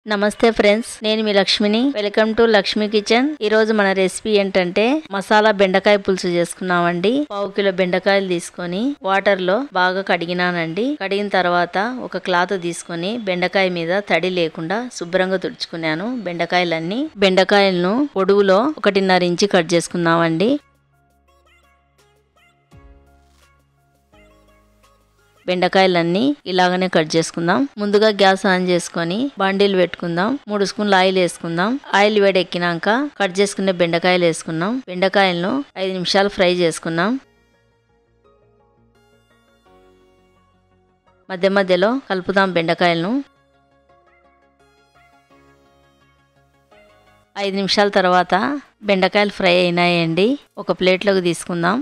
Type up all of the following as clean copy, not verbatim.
నమస్తే ఫ్రెండ్స్, నేను మీ లక్ష్మిని. Welcome to Lakshmi kitchen. ఈ రోజు మన రెసిపీ ఏంటంటే మసాలా బెండకాయ పులుసు చేసుకున్నామండి. 1/2 కిలో బెండకాయలు తీసుకొని వాటర్ లో బాగా కడిగినానండి. కడిగిన తర్వాత ఒక క్లాత్ తీసుకొని బెండకాయ మీద తడి లేకుండా శుభ్రంగా తుడుచుకున్నాను. బెండకాయలను పొడవులో 1.5 ఇంచు కట్ చేసుకున్నామండి. బెండకాయలన్నీ ఇలాగనే కట్ చేసుకుందాం. ముందుగా గ్యాస్ ఆన్ చేసుకొని బాండీలు పెట్టుకుందాం. 3 స్పూన్లు ఆయిల్ వేసుకుందాం. ఆయిల్ వేడెక్కినాక కట్ చేసుకునే బెండకాయలు వేసుకున్నాం. బెండకాయలను 5 నిమిషాలు ఫ్రై చేసుకున్నాం. మధ్య మధ్యలో కలుపుదాం బెండకాయలను. 5 నిమిషాల తర్వాత బెండకాయలు ఫ్రై అయినాయండి. ఒక ప్లేట్లోకి తీసుకుందాం.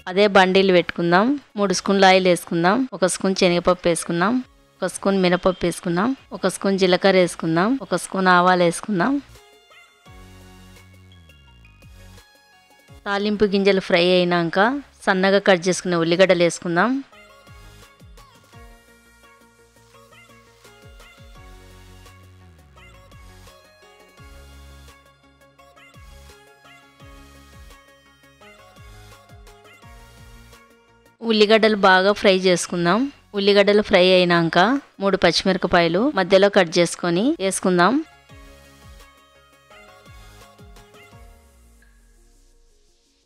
అదే బండీలు పెట్టుకుందాం. 3 స్పూన్లు ఆయిల్ వేసుకుందాం. 1 స్పూన్ శనగపప్పు వేసుకుందాం. 1 స్పూన్ మినపప్పు వేసుకుందాం. 1 స్పూన్ జీలకర్ర వేసుకుందాం. 1 స్పూన్ ఆవాలు వేసుకుందాం. తాలింపు గింజలు ఫ్రై అయినాక సన్నగా కట్ చేసుకునే ఉల్లిగడ్డలు వేసుకుందాం. ఉల్లిగడ్డలు బాగా ఫ్రై చేసుకుందాం. ఉల్లిగడ్డలు ఫ్రై అయినాక 3 పచ్చిమిరపకాయలు మధ్యలో కట్ చేసుకొని వేసుకుందాం.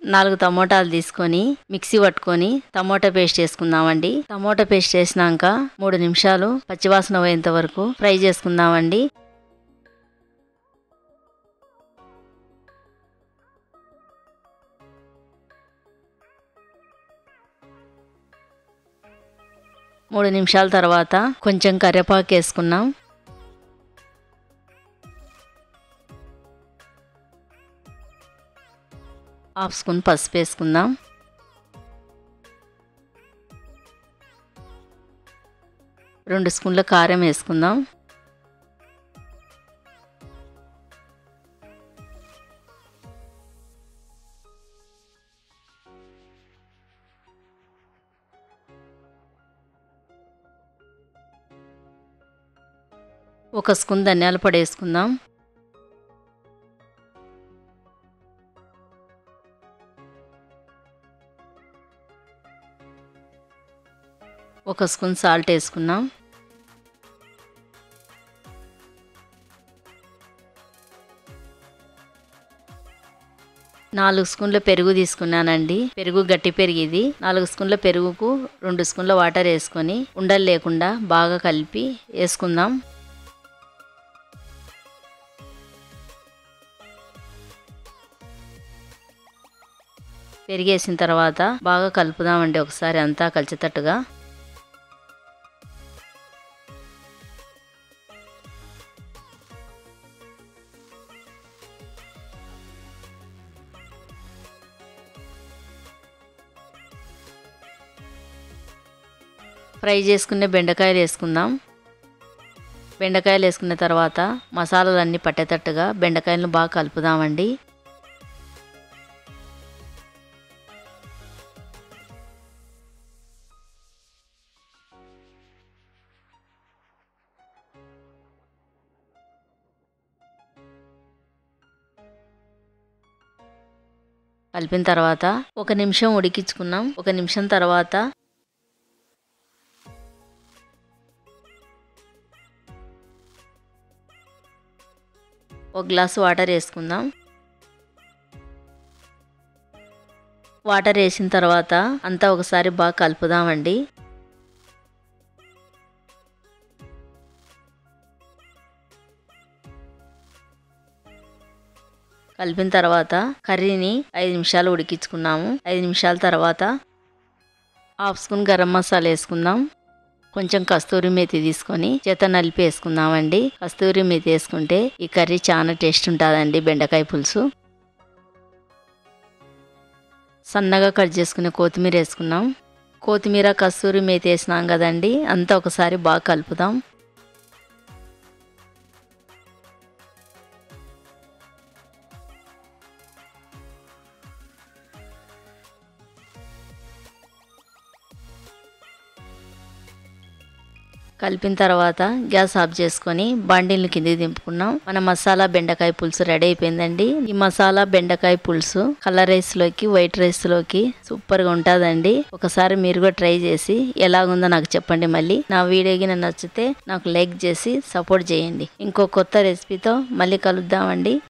నాలుగు టమోటాలు తీసుకొని మిక్సీ పట్టుకొని టమోటా పేస్ట్ వేసుకుందామండి. టమోటా పేస్ట్ వేసినాక 3 నిమిషాలు పచ్చివాసన పోయేంత వరకు ఫ్రై చేసుకుందామండి. మూడు నిమిషాల తర్వాత కొంచెం కరివేపాకు వేసుకున్నాం. హాఫ్ స్పూన్ పసుపు వేసుకుందాం. రెండు స్పూన్ల కారం వేసుకుందాం. ఒక స్పూన్ ధనియాల పొడి వేసుకుందాం. ఒక స్పూన్ సాల్ట్ వేసుకున్నాం. నాలుగు స్పూన్ల పెరుగు తీసుకున్నానండి. పెరుగు గట్టి పెరుగు ఇది. 4 స్పూన్ల పెరుగుకు 2 స్పూన్ల వాటర్ వేసుకొని ఉండలు లేకుండా బాగా కలిపి వేసుకుందాం. పెరిగేసిన తర్వాత బాగా కలుపుదామండి. ఒకసారి అంతా కలిసేటట్టుగా. ఫ్రై చేసుకునే బెండకాయలు వేసుకుందాం. బెండకాయలు వేసుకున్న తర్వాత మసాలాలన్నీ పట్టేటట్టుగా బెండకాయలను బాగా కలుపుదామండి. కలిపిన తర్వాత 1 నిమిషం ఉడికించుకున్నాం. 1 నిమిషం తర్వాత ఒక గ్లాసు వాటర్ వేసుకుందాం. వాటర్ వేసిన తర్వాత అంతా ఒకసారి బాగా కలుపుదామండి. కలిపిన తర్వాత కర్రీని 5 నిమిషాలు ఉడికించుకున్నాము. 5 నిమిషాల తర్వాత హాఫ్ స్పూన్ గరం మసాలా వేసుకుందాం. కొంచెం కస్తూరి మేతి తీసుకొని చేత నలిపి వేసుకుందామండి. కస్తూరి మేతి వేసుకుంటే ఈ కర్రీ చాలా టేస్ట్ ఉంటుందండి. బెండకాయ పులుసు. సన్నగా కట్ చేసుకునే కొత్తిమీర వేసుకున్నాం. కొత్తిమీర కస్తూరి మేతి వేసినాం కదండి. అంతా ఒకసారి బాగా కలుపుదాం. కలిపిన తర్వాత గ్యాస్ ఆఫ్ చేసుకొని బండిల్ని కిందికి దింపుకున్నాం. మన మసాలా బెండకాయ పులుసు రెడీ అయిపోయిందండి. ఈ మసాలా బెండకాయ పులుసు కలర్ రైస్ లోకి వైట్ రైస్ లోకి సూపర్ గా ఉంటదండి. ఒకసారి మీరు కూడా ట్రై చేసి ఎలాగుందో నాకు చెప్పండి. మళ్ళీ నా వీడియోకి నచ్చితే నాకు లైక్ చేసి సపోర్ట్ చేయండి. ఇంకో కొత్త రెసిపీతో మళ్ళీ కలుద్దామండి.